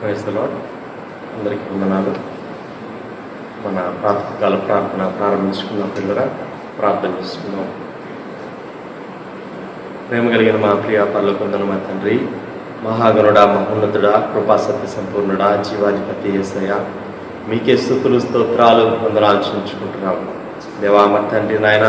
Praise the lord. అందరికీ వందనాలు. మన ప్రాతకాల ప్రార్థన ప్రారంభించుకున్న పిల్లరా ప్రార్థన చేసుకుందాం. ప్రేమ కలిగిన మా ప్రియ పరలోకమందున్న మా తండ్రి, మహాగణుడా, మహోన్నతుడా, కృపా సత్య సంపూర్ణుడా, జీవాధిపతి యేసయ్య, మీకే స్తుతులు స్తోత్రాలు వందనాలు చెల్లించుకుంటున్నాము. దేవా మా తండ్రి నాయన,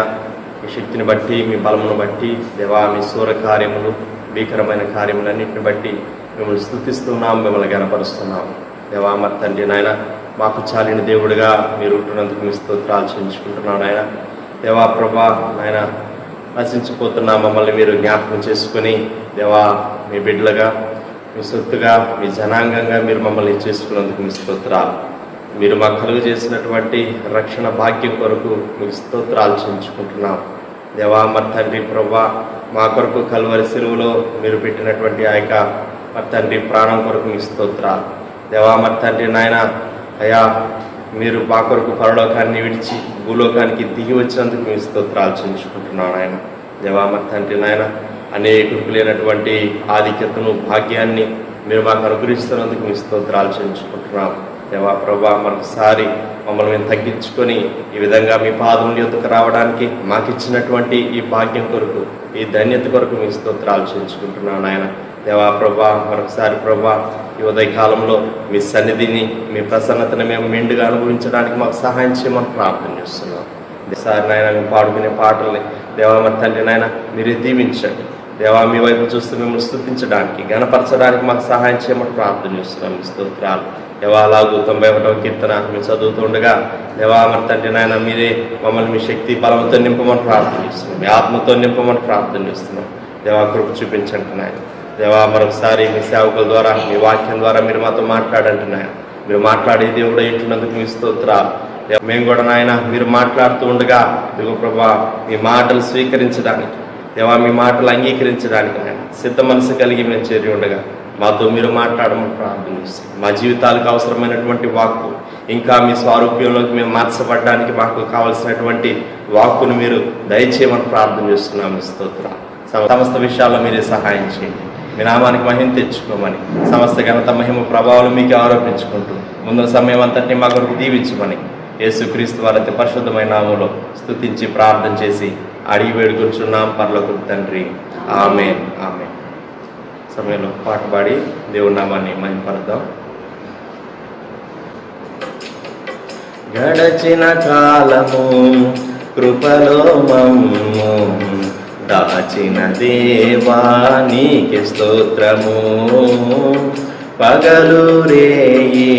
మీ శక్తిని బట్టి, మీ బలమును బట్టి, దేవా మీ శూర కార్యములు, భీకరమైన కార్యములన్నింటిని బట్టి మిమ్మల్ని స్తుతిస్తున్నాం, మిమ్మల్ని గణపరుస్తున్నాం. దేవా మా తండ్రి నాయన, మాకు చాలిన దేవుడిగా మీరు ఉంటున్నందుకు మీ స్తోత్రాలు చెల్లించుకుంటున్నాం నాయన. దేవా ప్రభా నాయన, నశించిపోతున్న మమ్మల్ని మీరు జ్ఞాపకం చేసుకుని దేవా మీ బిడ్డలుగా, మీ సొత్తుగా, మీ జనాంగంగా మీరు మమ్మల్ని చేసుకున్నందుకు మీ స్తోత్రాలు. మీరు మాకు కలుగు చేసినటువంటి రక్షణ భాగ్యం కొరకు మీకు స్తోత్రాలు చెల్లించుకుంటున్నాం. దేవా మరి తండ్రి ప్రభా, మా కొరకు కల్వరి సిలువలో మీరు పెట్టినటువంటి ఆ యొక్క మరి తండ్రి ప్రాణం కొరకు మీ స్తోత్రాలు. దేవా మరి తండ్రి నాయన, అయ్యా మీరు మా కొరకు పరలోకాన్ని విడిచి భూలోకానికి దిగి వచ్చినందుకు మీ స్తోత్రాలు చెల్లించుకుంటున్నాను ఆయన. దేవా మరి తండ్రి నాయన, అనేకులకు లేనటువంటి ఆధిక్యతను, భాగ్యాన్ని మీరు మాకు అనుగ్రహిస్తున్నందుకు మీ స్తోత్రాలు చెల్లించుకుంటున్నాం. దేవా ప్రభా, మరొకసారి మమ్మల్ని మేము తగ్గించుకొని ఈ విధంగా మీ పాదముల యొద్దకు రావడానికి మాకు ఇచ్చినటువంటి ఈ భాగ్యం కొరకు, ఈ ధన్యత కొరకు మీ స్తోత్రాలు చెల్లించుకుంటున్నాను ఆయన. దేవా ప్రభా, మరొకసారి ప్రభా, ఈ ఉదయకాలంలో మీ సన్నిధిని, మీ ప్రసన్నతను మేము మెండుగా అనుభవించడానికి మాకు సహాయం చేయమని ప్రార్థన చేస్తున్నాం. సార్ నాయన, మేము పాడుకునే పాటల్ని దేవా మరి తండ్రి నాయన మీరే దీవించండి. దేవా మీ వైపు చూస్తూ మిమ్మల్ని స్తుతించడానికి, గణపరచడానికి మాకు సహాయం చేయమని ప్రార్థన చేస్తున్నాం. మీ స్తోత్రాలు. దేవా అలాగూ 91వ కీర్తన మేము చదువుతుండగా దేవా మరి తండ్రి నాయన మీరే మమ్మల్ని మీ శక్తి బలంతో నింపమని ప్రార్థన చేస్తున్నాం, మీ ఆత్మతో నింపమని ప్రార్థన చేస్తున్నాం. దేవా కృప చూపించండి నాయన. దేవా మరొకసారి మీ సేవకుల ద్వారా, మీ వాక్యం ద్వారా మీరు మాతో మాట్లాడంటున్నాయన. మీరు మాట్లాడే దేవుడు ఏంటున్నందుకు మీ స్తోత్రాలు. మేము కూడా నాయన మీరు మాట్లాడుతూ ఉండగా ఇదిగో ప్రభా మీ మాటలు స్వీకరించడానికి, దేవా మీ మాటలు అంగీకరించడానికి నాయన సిద్ధ మనసు కలిగి మేము చేరి ఉండగా మాతో మీరు మాట్లాడమని ప్రార్థన చేస్తాం. మా జీవితాలకు అవసరమైనటువంటి వాక్కు, ఇంకా మీ స్వారూప్యంలోకి మేము మార్చబడడానికి మాకు కావలసినటువంటి వాక్కును మీరు దయచేయమని ప్రార్థన చేస్తున్నాము. స్తోత్రాలు. సమస్త విషయాల్లో మీరే సహాయం చేయండి. మీ నామానికి మహిమ తెచ్చుకోమని, సమస్త ఘనత మహిమ ప్రభావాలు మీకు ఆరోపించుకుంటూ ముందున్న సమయం అంతటినీ మా కొరకు దీవించమని యేసుక్రీస్తు వారి అతి పరిశుద్ధమైన నామములో స్తుతించి ప్రార్థన చేసి అడిగి వేడుకొంచున్నాం పరలోకపు తండ్రి. ఆమేన్, ఆమేన్. సమయంలో పాట పాడి దేవుడి నామాన్ని మహిమపడదాం. గడచిన కాలము కృపలో మమ్ము దాచిన దేవా నీకే స్తోత్రము. పగలు రేయి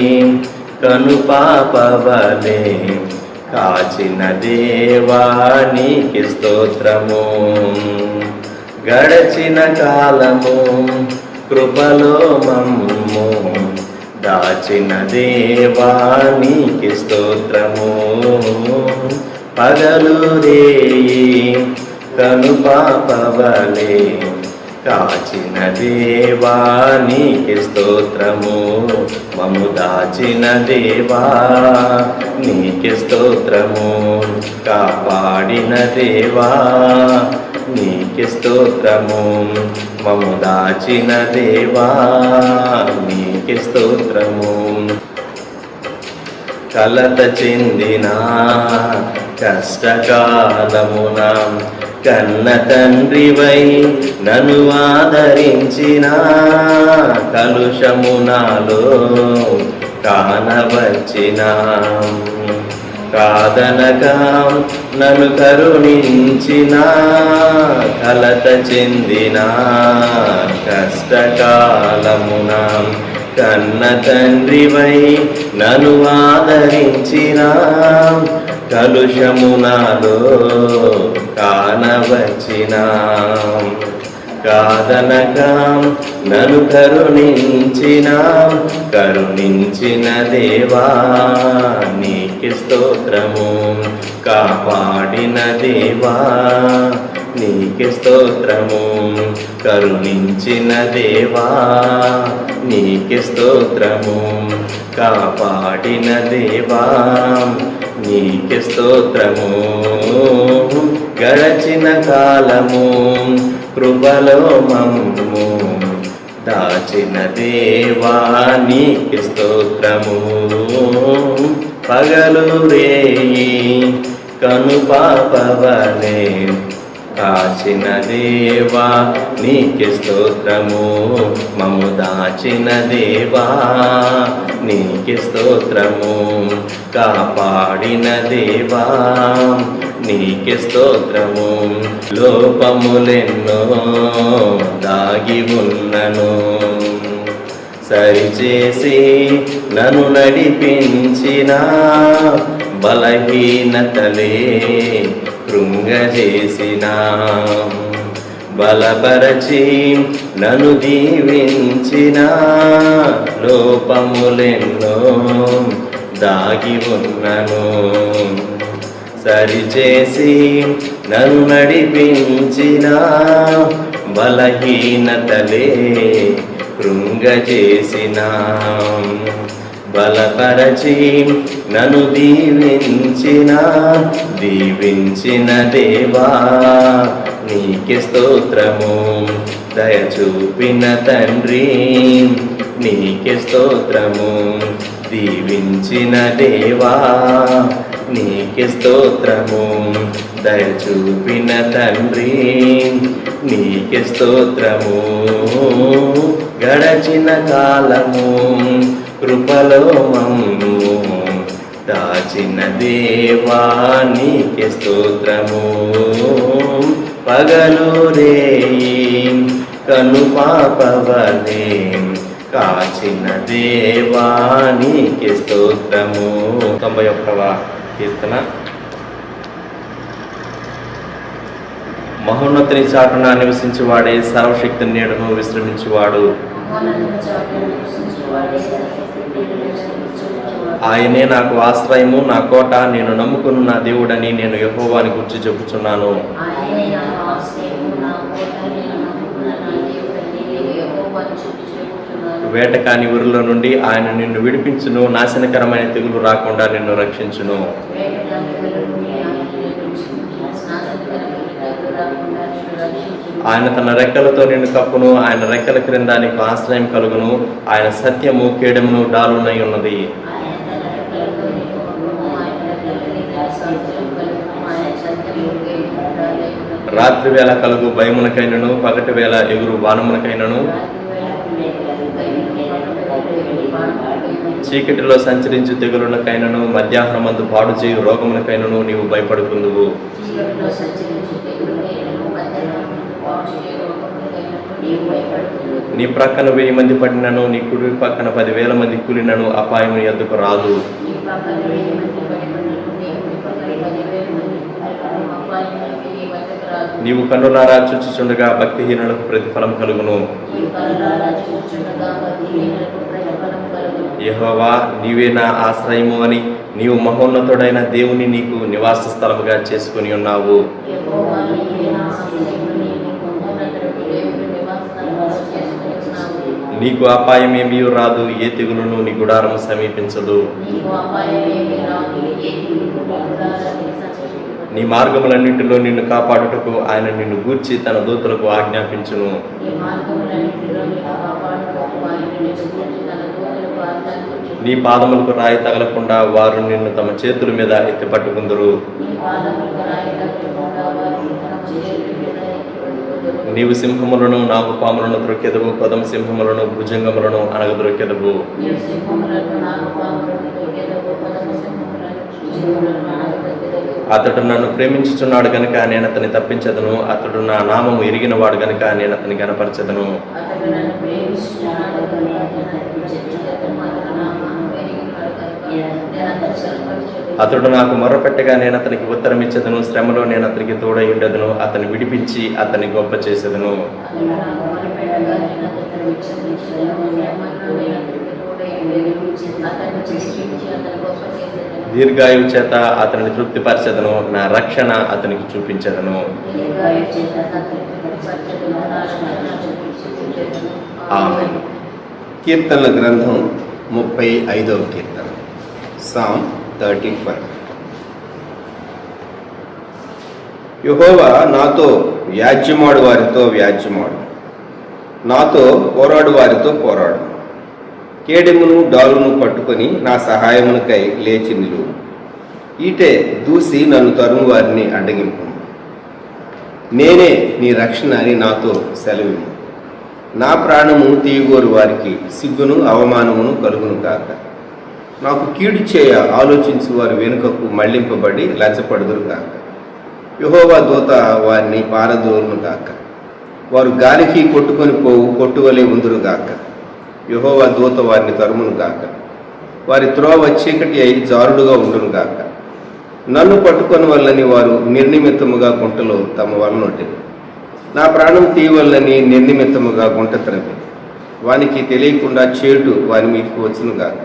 కనుపాపవలే కాచిన దేవా నీకే స్తోత్రము. గడచిన కాలము కృపలో మమ్ము దాచిన దేవా నీకే స్తోత్రము. పగలు రేయి కనుపాపవలే కాచిన దేవా నీకే స్తోత్రము. మమ్ము దాచిన దేవా నీకే స్తోత్రము. కాపాడిన దేవా నీకే స్తోత్రము. మమ్ము దాచిన దేవా నీకే స్తోత్రము. కలత చెందిన కష్టకాలమున కన్న తండ్రివై నన్ను ఆదరించిన, కలుషము నాలో కానవచ్చిన, కాదనగా నన్ను కరుణించిన, కలత చెందిన కష్టకాలమున కన్న తండ్రివై నన్ను ఆదరించిన, కలుషము నాలో కానవచ్చిన, కాదనక నన్ను కరుణించిన, కరుణించిన దేవా నీకే స్తోత్రము. కాపాడిన దేవా నీకే స్తోత్రము. కరుణించిన దేవా నీకే స్తోత్రము. కాపాడిన దేవా నీకే స్తోత్రము. గడచిన కాలము కృపలో మమ్ము దాచిన దేవా నీకు స్తోత్రము. పగలు రేయి కనుపాపవలే కాచిన దేవా నీకు స్తోత్రము. మము దాచిన దేవా నీకు స్తోత్రము. కాపాడిన దేవా నీకు స్తోత్రము. లోపములెన్నో దాగి ఉన్నను సరిచేసి నన్ను నడిపించిన బలహీనతలే కృంగజేసిన బలపరచి నన్ను దీవించిన లోపములెన్నో దాగి ఉన్నను సరిచేసి నన్ను నడిపించిన బలహీనతలే కృంగజేసిన బలపరచి నన్ను దీవించిన దేవా నీకే స్తోత్రము. దయచూపిన తండ్రి నీకే స్తోత్రము. దీవించిన దేవా నీకే స్తోత్రము. దయచూపిన తండ్రి నీకే స్తోత్రము. గడచిన కాలము కృపలో మమ్ము దాచిన దేవా నీకే స్తోత్రము. పగలు రేయి కనుపాపవలే కాచిన దేవా నీకే స్తోత్రము. 91వ కీర్తన. మహోన్నతుని చాటున నివసించువాడే సర్వశక్తి నీడను విశ్రమించువాడు. ఆయనే నాకు ఆశ్రయము, నా కోట, నేను నమ్ముకున్న నా దేవుడని నేను యెహోవాని గురించి చెప్పుచున్నాను. వేటకాని ఊరిలో నుండి ఆయన నిన్ను విడిపించును. నాశనకరమైన తెగులు రాకుండా నిన్ను రక్షించును. ఆయన తన రెక్కలతో నిన్ను కప్పును. ఆయన రెక్కల క్రింద నీకు ఆశ్రయం కలుగును. ఆయన సత్యము కేడమును డాలునై ఉన్నది. రాత్రి వేళ కలుగు భయమునకైనను, పగటి వేళ ఎగురు బాణమునకైనను, చీకటిలో సంచరించు తెగులునకైనను, మధ్యాహ్నమందు పాడు చేయు రోగమునకైనను నీవు భయపడుకుందువు. నీ ప్రక్కన 1000 మంది పడినను, నీ కుడి పక్కన 10,000 మంది కూలినను అపాయం నీ యొద్దకు రాదు. నీవు కన్నులారా చూచుచుండగా భక్తిహీనులకు ప్రతిఫలం కలుగును. యెహోవా నీవే నా ఆశ్రయము అని నీవు మహోన్నతుడైన దేవుని నీకు నివాస స్థలముగా చేసుకుని ఉన్నావు. నీకు అపాయం ఏమీ రాదు, ఏ తెగులును నీ గుడారము సమీపించదు. నీ మార్గములన్నింటిలో నిన్ను కాపాడుటకు ఆయన నిన్ను గూర్చి తన దూతలకు ఆజ్ఞాపించును. నీ పాదములకు రాయి తగలకుండా వారు నిన్ను తమ చేతుల మీద ఎత్తి పట్టుకుందరు. నీవు సింహములను, నాగుపాములను త్రొక్కెదవు, కొదమ సింహములను, భుజంగములను అనగద్రొక్కెదవు. అతడు నన్ను ప్రేమించుచున్నాడు గనుక నేను అతన్ని తప్పించదను. అతడు నా నామము ఎరిగిన వాడు గనుక నేను అతన్ని గనపరచదను. అతడు నాకు మొర్రపెట్టగా నేను అతనికి ఉత్తరం ఇచ్చేదను. శ్రమలో నేను అతనికి తోడై ఉండెదను. అతన్ని విడిపించి అతన్ని గొప్ప చేసేదను. దీర్ఘాయువు చేత అతనిని తృప్తిపరచెదను. నా రక్షణ అతనికి చూపించెదను. ఆమేన్. కీర్తనల గ్రంథం 35వ కీర్తన. సామ్ 35. యెహోవా నాతో వ్యాజ్యమాడు వారితో వ్యాజ్యమాడు, నాతో పోరాడు వారితో పోరాడు. కేడెమును డాలును పట్టుకొని నా సహాయమునకై లేచి నిలువు. ఈటే దూసి నన్ను తరుము వారిని అడ్డగింపు. నేనే నీ రక్షణ అని నాతో సెలవు. నా ప్రాణము తీయగోరు వారికి సిగ్గును అవమానమును కలుగును కాక. నాకు కీడు చేయ ఆలోచించు వారి వెనుకకు మళ్లింపబడి లజ్జపడుదురు కాక. యెహోవా దూత వారిని పారదోరును గాక. వారు గాలికి కొట్టుకొని పోవు కొట్టువలే ఉందురు గాక. యెహోవా దూత వారిని తరుమును గాక. వారి త్రోవ చీకటి అయి జారుడుగా ఉండును గాక. నన్ను పట్టుకొని వల్లని వారు నిర్నిమిత్తముగా గుంటలో తమ వలనొట్టిరి. నా ప్రాణం తీయవల్లని నిర్నిమిత్తముగా గుంట త్రవి. వానికి తెలియకుండా చేటు వాని మీదకి వచ్చును గాక.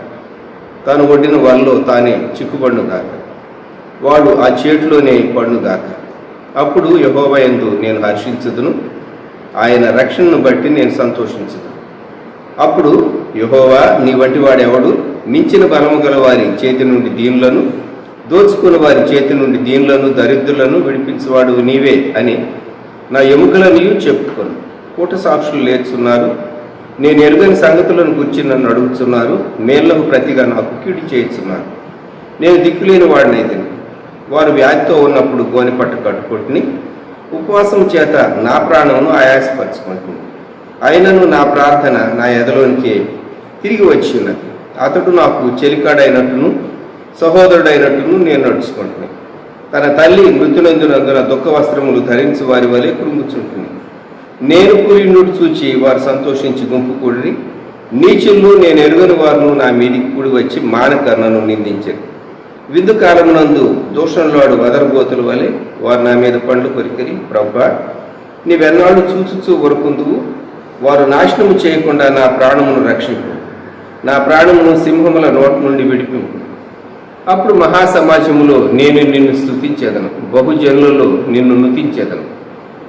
తాను ఒడ్డిన వలలో తానే చిక్కుపడును గాక. వాడు ఆ చేటులోనే పడును గాక. అప్పుడు యెహోవా యందు నేను హర్షించుదును, ఆయన రక్షణను బట్టి నేను సంతోషించుదును. అప్పుడు యెహోవా నీ వంటి వాడెవడు? మించిన బలము గల వారి చేతి నుండి దీనులను, దోచుకున్న వారి చేతి నుండి దీనులను దరిద్రులను విడిపించేవాడు నీవే అని నా ఎముకలను చెప్పుకొను. కూట సాక్షులు లేచున్నారు. నేను ఎరుగని సంగతులను గురించి నన్ను అడుగుతున్నారు. మేళ్లకు ప్రతిగా నాకు కీడు చేయుచున్నారు. నేను దిక్కులేని వాడినైతే. వారు వ్యాధితో ఉన్నప్పుడు గోనెపట్ట కట్టుకొట్టుని ఉపవాసం చేత నా ప్రాణమును ఆయాసపరచుకుంటుంది. అయినను నా ప్రార్థన నా ఎదలోనికి తిరిగి వచ్చి ఉన్నది. అతడు నాకు చెలికాడైనట్టును సహోదరుడైనట్టును నేను నడుచుకుంటున్నాను. తన తల్లి మృతునందునందున దుఃఖ వస్త్రములు ధరించి వారి వలె కృంగుచుంటుంది. నేను కూలినుడు చూచి వారు సంతోషించి గుంపు కూడి నీచులు నేను ఎరుగని వారును నా మీదికి కూడి వచ్చి మానక నన్ను నిందించారు. విందు కాలమునందు దూషణలాడు వదరబోతుల వలె వారు నా మీద పండ్లు కొరికరి, ప్రభా నీవెన్నాళ్ళు చూచుచూ వరకుందువు. వారు నాశనము చేయకుండా నా ప్రాణమును రక్షింపు. నా ప్రాణమును సింహముల నోటి నుండి విడిపింపు. అప్పుడు మహాసమాజములో నేను నిన్ను స్తుతించేదను, బహుజనులలో నిన్ను నుతించేదను.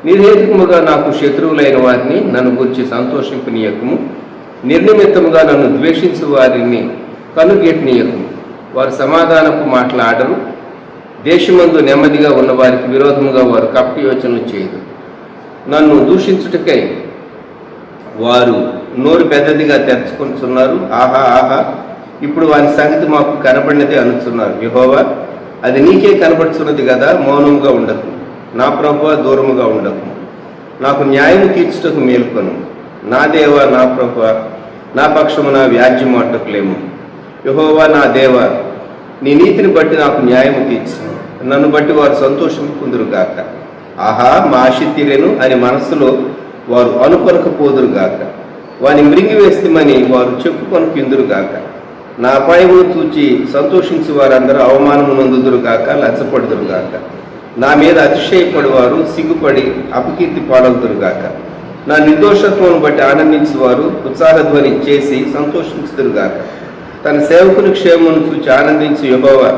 నిర్హేతుకముగా నాకు శత్రువులైన వారిని నన్ను గురించి సంతోషింపనీయకము. నిర్నిమిత్తముగా నన్ను ద్వేషించు వారిని కనుగెట్నీయకము. వారు సమాధానపు మాట్లాడరు. దేశమందు నెమ్మదిగా ఉన్న వారికి విరోధముగా వారు కపట యోచనలు చేయదు. నన్ను దూషించుటకై వారు నోరు పెద్దదిగా తెరుచుకుంటున్నారు. ఆహా ఆహా, ఇప్పుడు వారి సంగతి మాకు కనబడినదే అనుచున్నారు. యెహోవా అది నీకే కనబడుచున్నది కదా, మౌనముగా ఉండకు. నా ప్రభువా దూరముగా ఉండకు. నాకు న్యాయము తీర్చుటకు మేల్కొను. నా దేవా నా ప్రభువా నా పక్షమున వ్యాజ్యం అడ్డకులేము. యెహోవా నా దేవా నీ నీతిని బట్టి నాకు న్యాయము తీర్చు. నన్ను బట్టి వారు సంతోషింపుదురుగాక. ఆహా మా ఆశ తీరెను అని మనస్సులో వారు అనుకొనకపోదురుగాక. వాని మృంగి వేస్తామని వారు చెప్పుకొనకిందురుగాక. నా అపాయమును చూచి సంతోషించి వారందరూ అవమానము నొందుదురుగాక, లజ్జపడుదురుగాక. నా మీద అతిశయపడివారు సిగ్గుపడి అపకీర్తి పాడవుదురుగాక. నా నిర్దోషత్వమును బట్టి ఆనందించేవారు ఉత్సాహధ్వని చేసి సంతోషించుదురుగాక. తన సేవకుని క్షేమమును చూచి ఆనందించి యెహోవా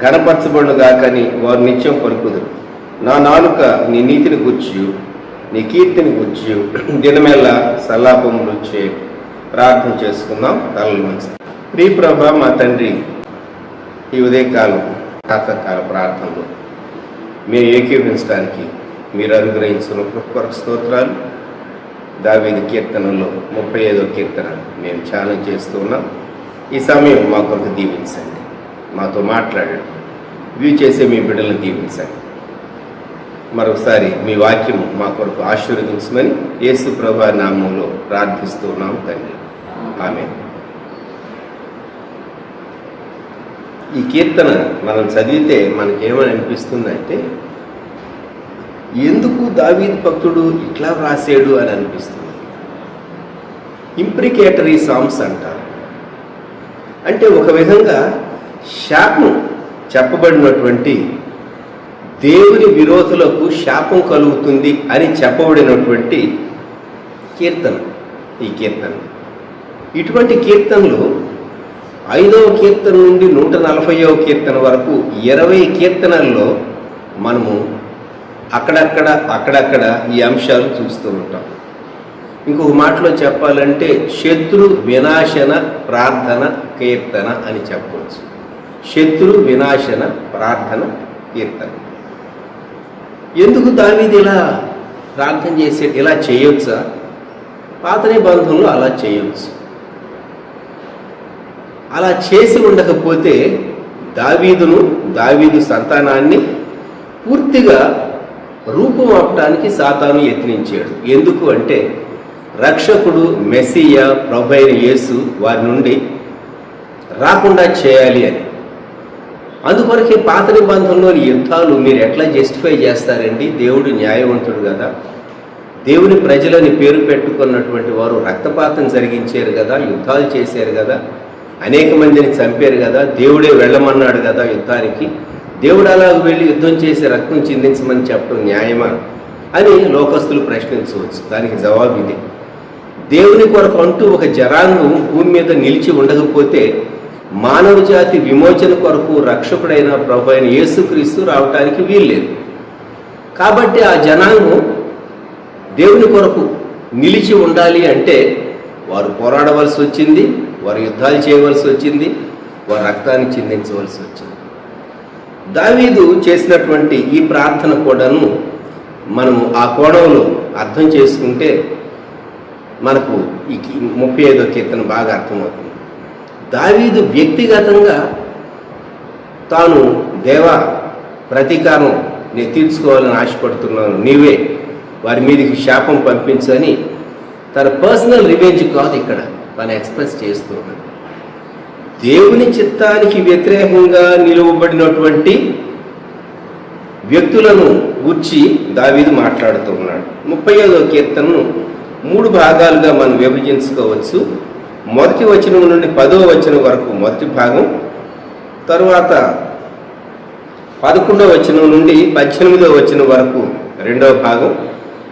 ఘనపరచబడునుగాకని వారు నిత్యం పలుకుదురు. నా నాలుక నీ నీతిని గూర్చియు నీ కీర్తిని గూర్చియు దినమెల్లా సల్లాపములు వచ్చే ప్రార్థన చేసుకుందాం. తలలు మంచి ప్రియ ప్రభా మా తండ్రి, ఈ ఉదయకాలం ప్రాతకాల ప్రార్థనలో మేము ఏకీభవించడానికి మీరు అనుగ్రహించిన కృపకు స్తోత్రాలు. దావీదు కీర్తనలో 35వ కీర్తన మేము ధ్యానం చేస్తూ ఉన్నాం. ఈ సమయం మా కొరకు దీవించండి. మాతో మాట్లాడండి. వ్యూ చేసే మీ బిడ్డలను దీవించండి. మరొకసారి మీ వాక్యం మా కొరకు ఆశీర్వదించమని యేసు ప్రభువా నామములో ప్రార్థిస్తూ ఉన్నాం తండ్రి. ఆమేన్. ఈ కీర్తన మనం చదివితే మనకేమని అనిపిస్తుందంటే, ఎందుకు దావీదు భక్తుడు ఇట్లా వ్రాసాడు అని అనిపిస్తుంది. ఇంప్రికేటరీ సాంగ్స్ అంటారు. అంటే ఒక విధంగా శాపం చెప్పబడినటువంటి దేవుని విరోధులకు శాపం కలుగుతుంది అని చెప్పబడినటువంటి కీర్తన ఈ కీర్తన. ఇటువంటి కీర్తనలు 5వ కీర్తన నుండి 140వ కీర్తన వరకు 20 కీర్తనల్లో మనము అక్కడక్కడ ఈ అంశాలు చూస్తూ ఉంటాం. ఇంకొక మాటలో చెప్పాలంటే శత్రు వినాశన ప్రార్థన కీర్తన అని చెప్పవచ్చు. శత్రు వినాశన ప్రార్థన కీర్తన. ఎందుకు దావీదు ఇలా ప్రార్థన చేసే ఇలా చేయొచ్చా? పాత నిబంధనలు అలా చేయవచ్చు. అలా చేసి ఉండకపోతే దావీదు సంతానాన్ని పూర్తిగా రూపుమాపటానికి సాతాను యత్నించాడు. ఎందుకు అంటే రక్షకుడు మెస్సియా ప్రభువైన యేసు వారి నుండి రాకుండా చేయాలి అని. అందుకొరకే పాత నిబంధనలోని యుద్ధాలు మీరు ఎట్లా జస్టిఫై చేస్తారండి? దేవుడు న్యాయవంతుడు కదా, దేవుని ప్రజలని పేరు పెట్టుకున్నటువంటి వారు రక్తపాతం జరిగించారు కదా, యుద్ధాలు చేశారు కదా, అనేక మందిని చంపారు కదా, దేవుడే వెళ్ళమన్నాడు కదా యుద్ధానికి, దేవుడు అలా వెళ్ళి యుద్ధం చేసి రక్తం చిందించమని చెప్పడం న్యాయమా అని లోకస్తులు ప్రశ్నించవచ్చు. దానికి జవాబు ఇది. దేవుని కొరకు అంటూ ఒక జనాంగం భూమి మీద నిలిచి ఉండకపోతే మానవ జాతి విమోచన కొరకు రక్షకుడైన ప్రభు అయిన యేసుక్రీస్తు రావటానికి వీల్లేదు. కాబట్టి ఆ జనాంగం దేవుని కొరకు నిలిచి ఉండాలి అంటే వారు పోరాడవలసి వచ్చింది, వారు యుద్ధాలు చేయవలసి వచ్చింది, వారు రక్తాన్ని చిందించవలసి వచ్చింది. దావీదు చేసినటువంటి ఈ ప్రార్థన కూడాను మనము ఆ కోణంలో అర్థం చేసుకుంటే మనకు ఈ 35వ కీర్తన బాగా అర్థమవుతుంది. దావీదు వ్యక్తిగతంగా తాను దేవా ప్రతీకారం నేను తీర్చుకోవాలని ఆశపడుతున్నాను, నీవే వారి మీదకి శాపం పంపించని తన పర్సనల్ రివెంజ్ కాదు ఇక్కడ తను ఎక్స్ప్రెస్ చేస్తూ ఉన్నాడు. దేవుని చిత్తానికి వ్యతిరేకంగా నిలువబడినటువంటి వ్యక్తులను గూర్చి దావీదు మాట్లాడుతూ ఉన్నాడు. 35వ కీర్తనను 3 భాగాలుగా మనం విభజించుకోవచ్చు. మొదటి వచనం నుండి 10వ వచనం వరకు మొదటి భాగం, తరువాత 11వ వచనం నుండి 18వ వచనం వరకు రెండవ భాగం,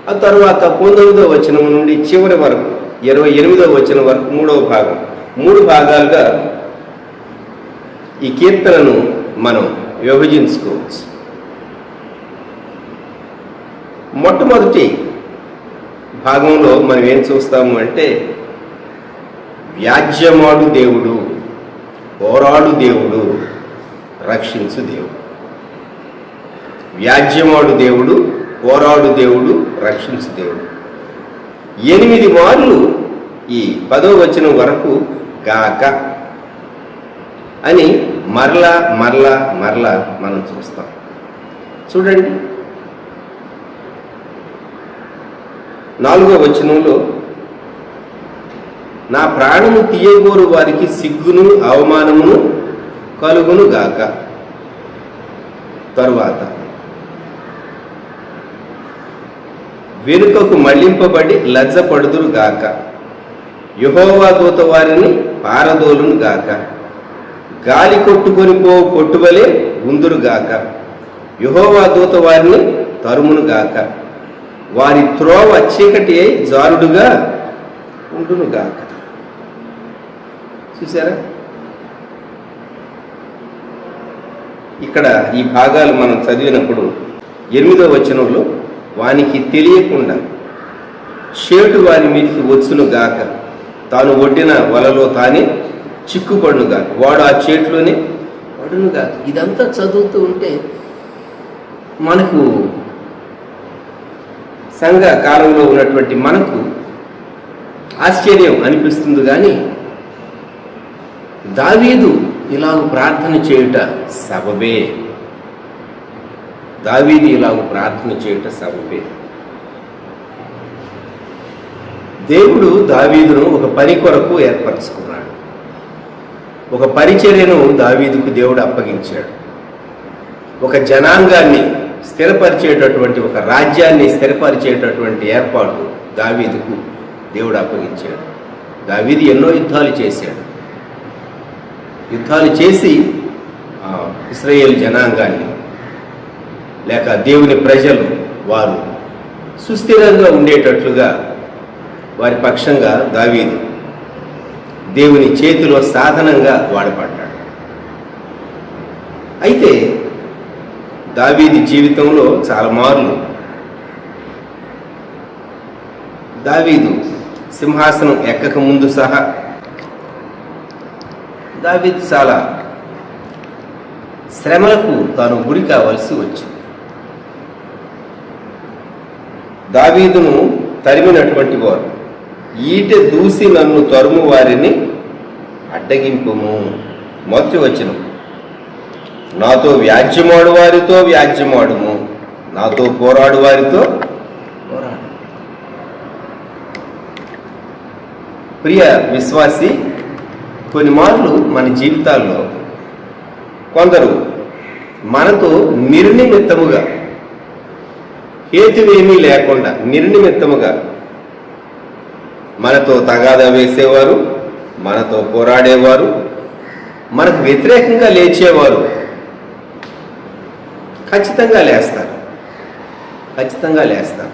ఆ తరువాత 19వ వచనం నుండి చివరి వరకు 28వ వచనం వరకు మూడవ భాగం. 3 భాగాలుగా ఈ కీర్తనను మనం విభజించుకోవచ్చు. మొట్టమొదటి భాగంలో మనం ఏం చూస్తాము అంటే వ్యాజ్యమాడు దేవుడు, పోరాడు దేవుడు, రక్షించు దేవుడు. వ్యాజ్యమాడు దేవుడు, పోరాడు దేవుడు, రక్షించు దేవుడు. 8 మార్లు ఈ 10వ వచనం వరకు గాక అని మరలా మరలా మరలా మనం చూస్తాం. చూడండి 4వ వచనంలో నా ప్రాణము తీయగోరు వారికి సిగ్గును అవమానమును కలుగును గాక. తరువాత వెనుకకు మళ్లింపబడి లజ్జపడుదురు గాక. యెహోవా దూత వారిని పారదోలును గాక. గాలి కొట్టుకొని పో కొట్టువలే ఉందురు గాక. యెహోవా దూత వారిని తరుమును గాక. వారి త్రోవ చీకటి అయి జారుడుగా ఉండును గాక. చూసారా, ఇక్కడ ఈ భాగాలు మనం చదివినప్పుడు 8వ వచనంలో వానికి తెలియకుండా చేటు వారి మీదకి వచ్చును గాక, తాను ఒడ్డిన వలలో తానే చిక్కుపడును గాక, వాడు ఆ చేట్లోనే పడును గాక. ఇదంతా చదువుతూ ఉంటే మనకు సంఘ కాలంలో ఉన్నటువంటి మనకు ఆశ్చర్యం అనిపిస్తుంది. కానీ దావీదు ఇలాగ ప్రార్థన చేయుట సబబే. దావీదు ఇలాగ ప్రార్థన చేయుట సబబే. దేవుడు దావీదును ఒక పని కొరకు ఏర్పరచుకున్నాడు. ఒక పరిచర్యను దావీదుకు దేవుడు అప్పగించాడు. ఒక జనాంగాన్ని స్థిరపరిచేటటువంటి, ఒక రాజ్యాన్ని స్థిరపరిచేటటువంటి ఏర్పాటు దావీదుకు దేవుడు అప్పగించాడు. దావీదు ఎన్నో యుద్ధాలు చేశాడు. యుద్ధాలు చేసి ఇశ్రాయేలు జనాంగాన్ని లేక దేవుని ప్రజలు వారు సుస్థిరంగా ఉండేటట్లుగా వారి పక్షంగా దావీదు దేవుని చేతిలో సాధనంగా వాడబడ్డాడు. అయితే దావీదు జీవితంలో చాలా మార్లు దావీదు సింహాసనం ఎక్కక ముందు సహా దావీదు చాలా శ్రమలకు తాను గురి కావాల్సి వచ్చింది. దావీదును తరిమినటువంటి వారు, ఈటె దూసి నన్ను తరుము వారిని అడ్డగింపుము. మొదటి వచనం, నాతో వ్యాజ్యమాడు వారితో వ్యాజ్యమాడుము, నాతో పోరాడు వారితో పోరాడు. ప్రియ విశ్వాసి, కొన్ని మార్లు మన జీవితాల్లో కొందరు మనతో నిర్నిమిత్తముగా, హేతువేమీ లేకుండా నిర్నిమిత్తముగా మనతో తగాదా వేసేవారు, మనతో పోరాడేవారు, మనకు వ్యతిరేకంగా లేచేవారు ఖచ్చితంగా లేస్తారు.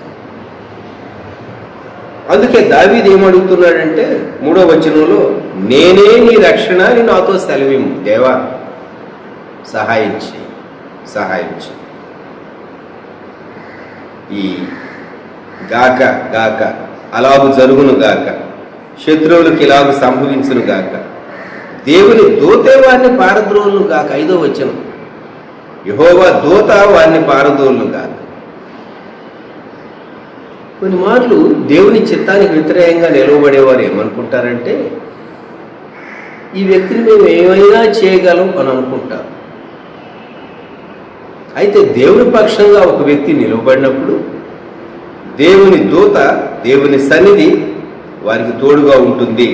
అందుకే దావీదు ఏమడుగుతున్నాడంటే 3వ వచనంలో, నేనే నీ రక్షణ అని నాతో సెలవిమ్ము. దేవా సహాయించి ఈ గాక గాక అలాగు జరుగును గాక, శత్రువులకు ఇలాగు సంభవించును గాక, దేవుని దూతే వారిని పారద్రోలును గాక. 5వ వచనం, యెహోవా దూత వారిని పారదోలును గాక. కొన్ని మార్లు దేవుని చిత్తానికి వ్యతిరేకంగా నిలవబడేవారు ఏమనుకుంటారంటే, ఈ వ్యక్తిని మేము ఏమైనా చేయగలం అని అనుకుంటారు. అయితే దేవుని పక్షంగా ఒక వ్యక్తి నిలవబడినప్పుడు దేవుని దూత, దేవుని సన్నిధి వారికి తోడుగా ఉంటుంది.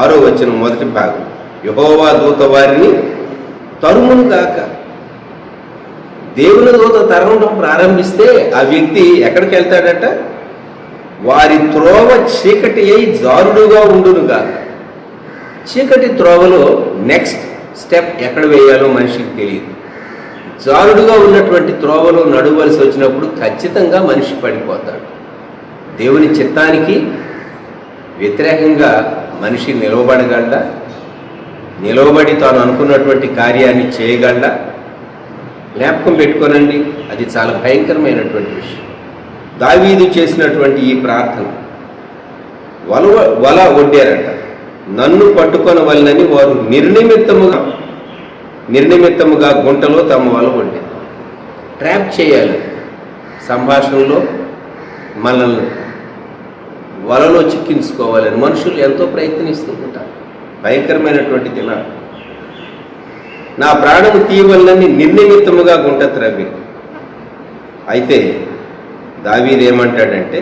6వ వచనం మొదటి భాగం, యెహోవా దూత వారిని తరుమును గాక. దేవుని దూత తరమడం ప్రారంభిస్తే ఆ వ్యక్తి ఎక్కడికి వెళ్తాడట? వారి త్రోవ చీకటి అయి జారుడుగా ఉండునుగా. చీకటి త్రోవలో నెక్స్ట్ స్టెప్ ఎక్కడ వేయాలో మనిషికి తెలియదు. జారుడుగా ఉన్నటువంటి త్రోవలో నడవలసి వచ్చినప్పుడు ఖచ్చితంగా మనిషి పడిపోతాడు. దేవుని చిత్తానికి వ్యతిరేకంగా మనిషి నిలవబడగలడా? నిలవబడి తాను అనుకున్నటువంటి కార్యాన్ని చేయగలడా? జ్ఞాపకం పెట్టుకోనండి, అది చాలా భయంకరమైనటువంటి విషయం. దావీదు చేసినటువంటి ఈ ప్రార్థన, వల ఒడ్డారట, నన్ను పట్టుకొనవలనని వారు నిర్నిమిత్తముగా గుంటలో తమ వల ఒడ్డారు. ట్రాప్ చేయాలి. సంభాషణలో మనల్ని వలలో చిక్కించుకోవాలని మనుషులు ఎంతో ప్రయత్నిస్తూ ఉంటారు. భయంకరమైనటువంటి దినాలు. నా ప్రాణము తీయవలనని నిర్నిమిత్తముగా గుంట త్రవ్వి. అయితే దావీదు ఏమంటాడంటే,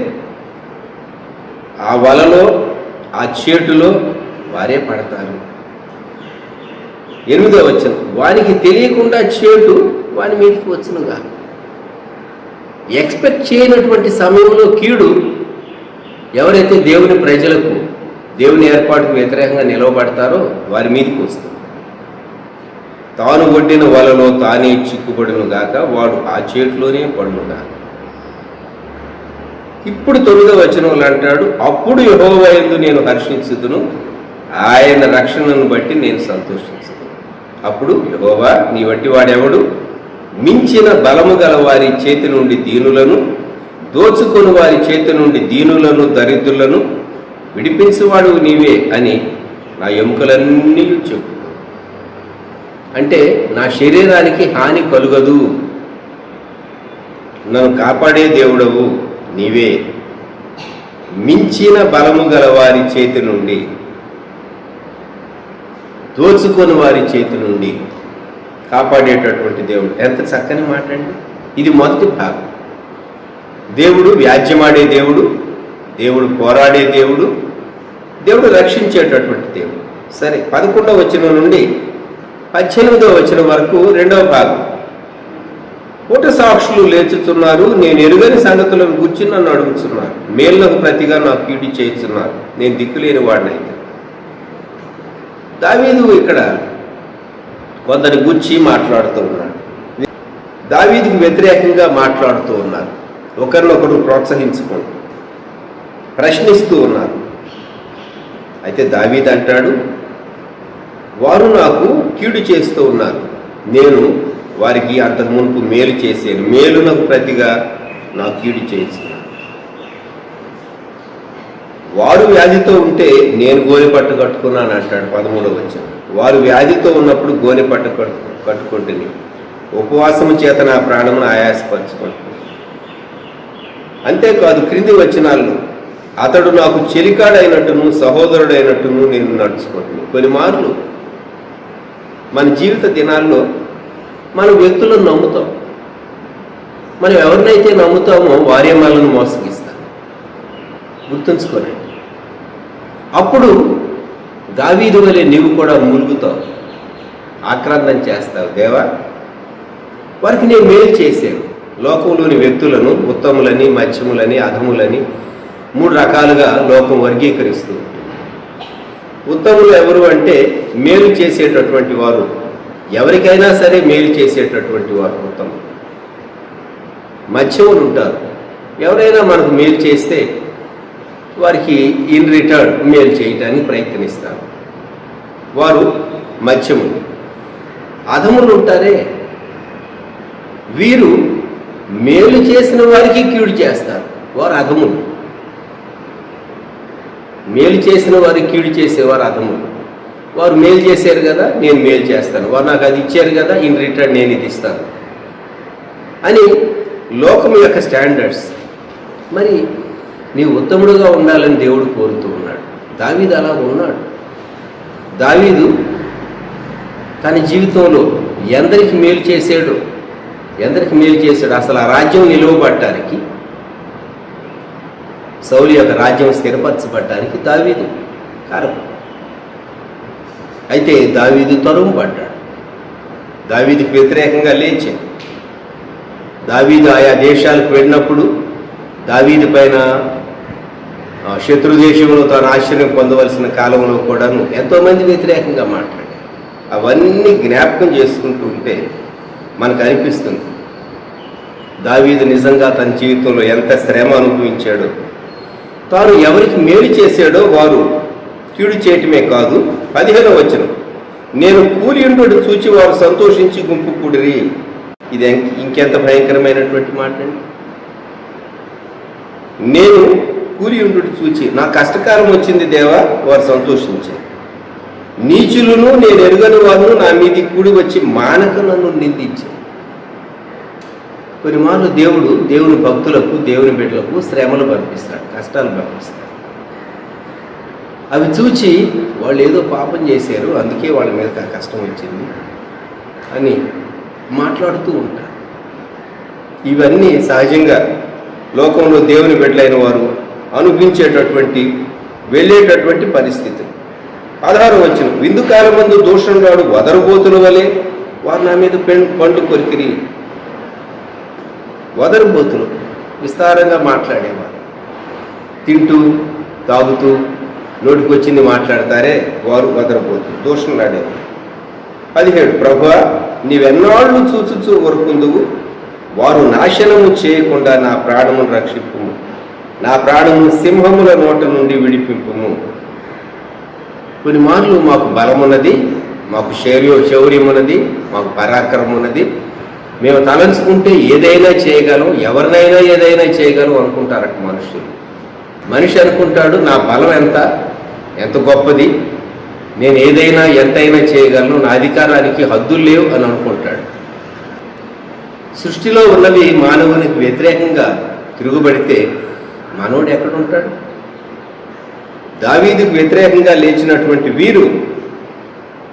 ఆ వలలో, ఆ చేటులో వారే పడతారు. 8వ వచనం, వానికి తెలియకుండా చేటు వాని మీదకి వచ్చునుగా. ఎక్స్పెక్ట్ చేయనటువంటి సమయంలో కీడు ఎవరైతే దేవుని ప్రజలకు, దేవుని ఏర్పాటుకు వ్యతిరేకంగా నిలవబడతారో వారి మీదకి వస్తుంది. తాను ఒడ్డిన వలలో తానే చిక్కుబడును గాక, వాడు ఆ చేతిలోనే పడును గాక. ఇప్పుడు 9వ వచనంలో అంటాడు, అప్పుడు యెహోవా యందు నేను హర్షించుదును, ఆయన రక్షణను బట్టి నేను సంతోషించుదును. అప్పుడు యెహోవా, నీ వంటి వాడెవడు? మించిన బలము గల వారి చేతి నుండి దీనులను, దోచుకొని వారి చేతి నుండి దీనులను, దరిద్రులను విడిపించువాడు నీవే అని నా ఎముకలన్నీ చెప్పు. అంటే నా శరీరానికి హాని కలుగదు, నన్ను కాపాడే దేవుడవు నీవే. మించిన బలము గల వారి చేతి నుండి, దోచుకొని వారి చేతి నుండి కాపాడేటటువంటి దేవుడు. ఎంత చక్కని మాట అండి. ఇది మొదటి భాగం. దేవుడు వ్యాజ్యమాడే దేవుడు, దేవుడు పోరాడే దేవుడు, దేవుడు రక్షించేటటువంటి దేవుడు. సరే, 11వ వచనం నుండి 18వ వచనం వరకు 2వ భాగం. కూట సాక్షులు లేచుతున్నారు, నేను ఎరుగని సంగతులను గుర్చి నన్ను అడుగుతున్నారు, మేలులకు ప్రతిగా నాకు కీడు చేస్తున్నారు, నేను దిక్కులేని వాడినైతే. దావీదు ఇక్కడ కొందరి గుర్చి మాట్లాడుతూ ఉన్నాడు. దావీదుకు వ్యతిరేకంగా మాట్లాడుతూ ఉన్నారు. ఒకరినొకరు ప్రోత్సహించుకుంటూ ప్రశ్నిస్తూ ఉన్నారు. అయితే దావీదు అంటాడు, వారు నాకు కీడు చేస్తూ ఉన్నారు, నేను వారికి అంతకు మునుపు మేలు చేశాను, మేలునకు ప్రతిగా నాకు కీడు చేస్తున్నాను. వారు వ్యాధితో ఉంటే నేను గోనెపట్టు కట్టుకున్నాను అంటాడు 13వ వచనం. వారు వ్యాధితో ఉన్నప్పుడు గోనెపట్టు కట్టుకుంటుంది, ఉపవాసము చేత నా ప్రాణమును ఆయాసపరచుకుంటుంది. అంతేకాదు, క్రింది వచనాల్లో అతడు నాకు చెలికాడైనట్టును సహోదరుడైనట్టును నేను నడుచుకోను. కొన్ని మార్లు మన జీవిత దినాల్లో మనం వ్యక్తులను నమ్ముతాం. మనం ఎవరినైతే నమ్ముతామో వారే మనల్ని మోసగిస్తారు. గుర్తుంచుకోండి. అప్పుడు దావీదు వలె నీవు కూడా మునుగుతావు, ఆక్రందన చేస్తావు. దేవా, వారికి నేను మేలు చేశాను. లోకంలోని వ్యక్తులను ఉత్తములని, మధ్యములని, అధములని 3 రకాలుగా లోకం వర్గీకరిస్తూ ఉంటుంది. ఉత్తములు ఎవరు అంటే మేలు చేసేటటువంటి వారు, ఎవరికైనా సరే మేలు చేసేటటువంటి వారు ఉత్తములు. మధ్యములు ఉంటారు, ఎవరైనా మనకు మేలు చేస్తే వారికి ఇన్ రిటర్న్ మేలు చేయటానికి ప్రయత్నిస్తారు, వారు మధ్యములు. అధములు ఉంటారే, వీరు మేలు చేసిన వారికి కీడు చేస్తారు, వారు అధములు. మేలు చేసిన వారికి కీడు చేసేవారు అధములు. వారు మేలు చేశారు కదా, నేను మేలు చేస్తాను, వారు నాకు అది ఇచ్చారు కదా, ఇన్ రిటర్న్ నేను ఇది ఇస్తాను అని లోకం యొక్క స్టాండర్డ్స్. మరి నీవు ఉత్తముడుగా ఉండాలని దేవుడు కోరుతూ ఉన్నాడు. దావీదు అలా ఉన్నాడు. దావీదు తన జీవితంలో ఎందరికి మేలు చేశాడు, అసలు ఆ రాజ్యం నిలువబడటానికి, సౌలు యొక్క రాజ్యం స్థిరపరచబడటానికి దావీదు కారణం. అయితే దావీదు తరుముబడ్డాడు. దావీదుకు వ్యతిరేకంగా లేచాడు. దావీదు ఆయా దేశాలకు వెళ్ళినప్పుడు దావీదు పైన శత్రు దేశంలో తాను ఆశ్చర్యం పొందవలసిన కాలంలో కూడాను ఎంతోమంది వ్యతిరేకంగా మాట్లాడారు. అవన్నీ జ్ఞాపకం చేసుకుంటూ ఉంటే మనకు అనిపిస్తుంది దావీదు నిజంగా తన జీవితంలో ఎంత శ్రమ అనుభవించాడో. తాను ఎవరికి మేలు చేశాడో వారు కీడు చేయటమే కాదు. 15వ వచనం, నేను కూలియుండు చూచి వారు సంతోషించి గుంపు కూడిరి. ఇది ఇంకెంత భయంకరమైనటువంటి మాట అండి. నేను కూలియుండు చూచి, నా కష్టకాలం వచ్చింది దేవా, వారు సంతోషించారు. నీచులను నేను ఎరుగని వారు నా మీది కూడి వచ్చి మానక నన్ను నిందించారు. కొన్ని మార్లు దేవుని భక్తులకు, దేవుని బిడ్డలకు శ్రమలు పంపిస్తాడు, కష్టాలు పంపిస్తాడు. అవి చూచి వాళ్ళు ఏదో పాపం చేశారు, అందుకే వాళ్ళ మీద ఆ కష్టం వచ్చింది అని మాట్లాడుతూ ఉంటారు. ఇవన్నీ సహజంగా లోకంలో దేవుని బిడ్డలైన వారు అనుభవించేటటువంటి, వెళ్ళేటటువంటి పరిస్థితి. 16వ వచనం, విందు కాలమందు దూషణగాడు వదరుబోతుల వలె వారు నా మీద పండు కొరికిరి. వదరుబోతులు విస్తారంగా మాట్లాడేవారు, తింటూ తాగుతూ నోటికొచ్చింది మాట్లాడతారే, వారు వదరుబోతులు, దూషణలాడేవారు. 17, ప్రభువా నీవెన్నాళ్ళు చూచుచూ ఊరుకుందువు, వారు నాశనము చేయకుండా నా ప్రాణమును రక్షింపుము, నా ప్రాణమును సింహముల నోట నుండి విడిపింపుము. కొన్ని మార్లు మాకు బలమున్నది, మాకు శౌర్యమున్నది, మాకు పరాక్రమం ఉన్నది, మేము తలంచుకుంటే ఏదైనా చేయగలం, ఎవరినైనా ఏదైనా చేయగలం అనుకుంటారట మనుషులు. మనిషి అనుకుంటాడు నా బలం ఎంత గొప్పది, నేను ఏదైనా ఎంతైనా చేయగలను, నా అధికారానికి హద్దులు లేవు అని అనుకుంటాడు. సృష్టిలో ఉన్నవి మానవునికి వ్యతిరేకంగా తిరుగుబడితే మానవుడు ఎక్కడుంటాడు? దావీదుకు వ్యతిరేకంగా లేచినటువంటి వీరు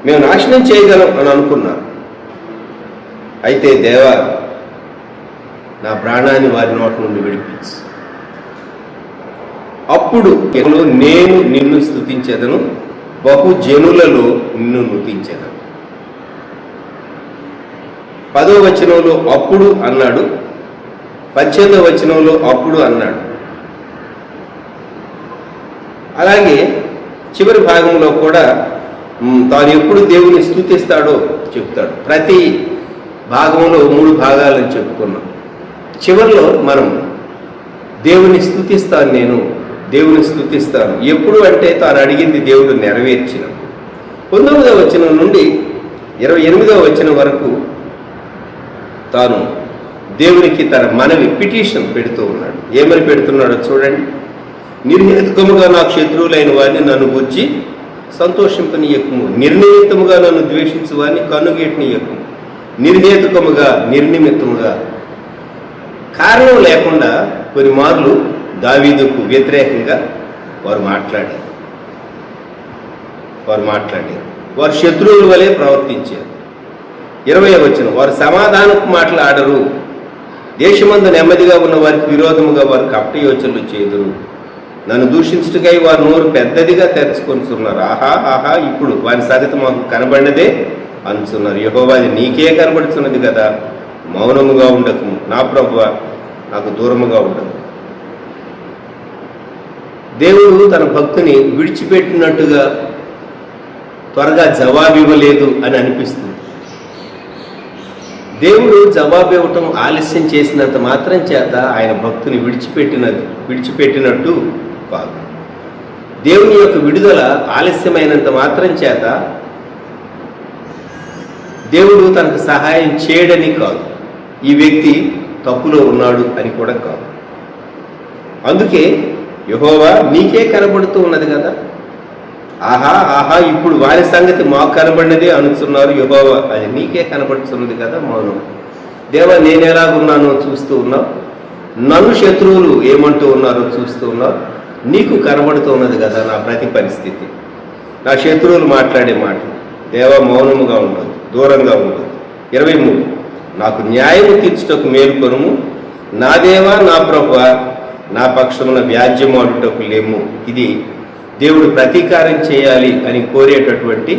మేము నాశనం చేయగలం అని అనుకున్నారు. అయితే దేవా, నా ప్రాణాన్ని వారి నోటి నుండి విడిపించు, అప్పుడు నేను నిన్ను స్తుతించెదను, బహుజనులలో నిన్ను నుతించెదను. 10వ వచనంలో అప్పుడు అన్నాడు, 18వ వచనంలో అప్పుడు అన్నాడు. అలాగే చివరి భాగంలో కూడా తాను ఎప్పుడు దేవుని స్తుతిస్తాడో చెప్తాడు. ప్రతి భాగంలో 3 భాగాలను చెప్పుకున్నాం. చివరిలో మనం దేవుని స్తుతిస్తాను, నేను దేవుని స్తుతిస్తాను ఎప్పుడు అంటే తాను అడిగింది దేవుడు నెరవేర్చినప్పుడు. 19వ వచనం నుండి 28వ వచనం వరకు తాను దేవునికి తన మనవి, పిటిషన్ పెడుతూ ఉన్నాడు. ఏమని పెడుతున్నాడో చూడండి. నిర్హేతుకముగా నాకు శత్రువులైన వారిని నన్ను గుర్చి సంతోషింపనీయకుము, నిర్నిమిత్తముగా నన్ను ద్వేషించు వారిని కన్నుగేటనీయకుము. నిర్హేతుకముగా, నిర్నిమిత్తముగా, కారణం లేకుండా కొన్ని మార్లు దావీదుకు వ్యతిరేకంగా వారు మాట్లాడారు. వారు శత్రువుల వలె ప్రవర్తించారు. 20వ వచనం, వారు సమాధానపు మాట్లాడరు, దేశమందు నెమ్మదిగా ఉన్న వారికి విరోధముగా వారు కపట యోచనలు చేదురు. నన్ను దూషించుటకై వారు నోరు పెద్దదిగా తెరుచుకొనిచున్నారు. ఆహా ఆహా, ఇప్పుడు వారి సంగతి మాకు కనబడినదే అనుచున్నారు. యెహోవా, అది నీకే కనబడుతున్నది కదా, మౌనముగా ఉండకము, నా ప్రభువా నాకు దూరముగా ఉండదు. దేవుడు తన భక్తుని విడిచిపెట్టినట్టుగా త్వరగా జవాబు ఇవ్వలేదు అని అనిపిస్తుంది. దేవుడు జవాబు ఇవ్వటం ఆలస్యం చేసినంత మాత్రం చేత ఆయన భక్తుని విడిచిపెట్టినట్టు కాదు. దేవుని యొక్క విడుదల ఆలస్యమైనంత మాత్రం చేత దేవుడు తనకు సహాయం చేయడని కాదు, ఈ వ్యక్తి తప్పులో ఉన్నాడు అని కూడా కాదు. అందుకే యెహోవా నీకే కనబడుతూ ఉన్నది కదా, ఆహా ఆహా, ఇప్పుడు వారి సంగతి మాకు కనబడినదే అనుచున్నారు. యెహోవా, అది నీకే కనబడుతున్నది కదా, మౌనం. దేవా, నేను ఎలాగున్నానో చూస్తూ ఉన్నావు, నన్ను శత్రువులు ఏమంటూ ఉన్నారో చూస్తూ ఉన్నావు, నీకు కనబడుతూ ఉన్నది కదా నా ప్రతి పరిస్థితి, నా శత్రువులు మాట్లాడే మాటలు. దేవా, మౌనముగా ఉండదు, దూరంగా ఉండదు. 23, నాకు న్యాయము తీర్చుటకు మేలుకొనుము, నా దేవా నా ప్రభువా, నా పక్షమున వ్యాజ్యమాడుటకు లేము. ఇది దేవుడు ప్రతీకారం చేయాలి అని కోరేటటువంటి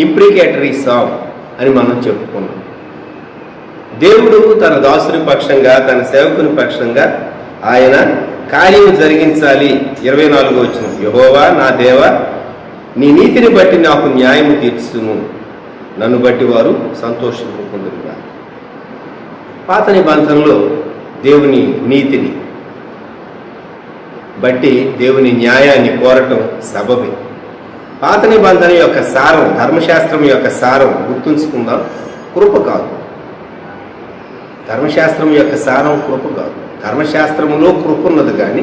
ఇంప్లికేటరీ సాంగ్ అని మనం చెప్పుకున్నాం. దేవుడు తన దాసుని పక్షంగా, తన సేవకుని పక్షంగా ఆయన కార్యము జరిగించాలి. 24వ వచనం, యెహోవా నా దేవా, నీ నీతిని బట్టి నాకు న్యాయము తీర్చును, నన్ను బట్టి వారు సంతోషించుకుందురుగా. పాత నిబంధనలో దేవుని నీతిని బట్టి దేవుని న్యాయాన్ని కోరటం సబబే. పాత నిబంధన యొక్క సారం, ధర్మశాస్త్రం యొక్క సారం గుర్తుంచుకుందాం, కృప కాదు. ధర్మశాస్త్రం యొక్క సారం కృప కాదు. ధర్మశాస్త్రములో కృప ఉన్నది, కానీ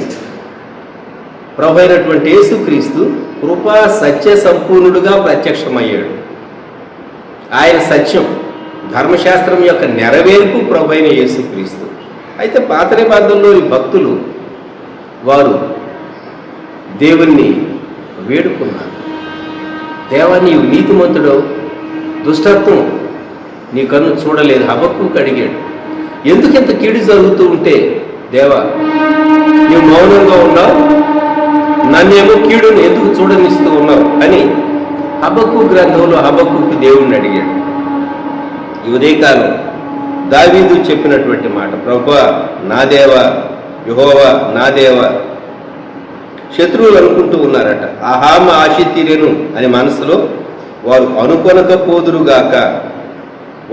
ప్రభు అయినటువంటి యేసుక్రీస్తు కృపా సత్య సంపూర్ణుడుగా ప్రత్యక్షమయ్యాడు. ఆయన సత్యం, ధర్మశాస్త్రం యొక్క నెరవేర్పు ప్రభు అయిన యేసుక్రీస్తు. అయితే పాత నిబంధనలోని భక్తులు వారు దేవుణ్ణి వేడుకున్నారు. దేవా, నీవు నీతిమంతుడు, దుష్టత్వం నీ కన్ను చూడలేదు. హబక్కూకు అడిగాడు, ఎందుకింత కీడు జరుగుతూ ఉంటే దేవా నీవు మౌనంగా ఉన్నావు, నన్నేమో కీడుని ఎందుకు చూడనిస్తూ ఉన్నావు అని హబక్కూకు గ్రంథంలో హబక్కూకు దేవుణ్ణి అడిగాడు. ఈ ఉదయకాలం దావీదు చెప్పినటువంటి మాట, ప్రభువా నా దేవా, యెహోవా నా దేవా. శత్రువులు అనుకుంటూ ఉన్నారట, ఆహా మా ఆశ తీరెను అని మనసులో వారు అనుకొనకపోదురుగాక,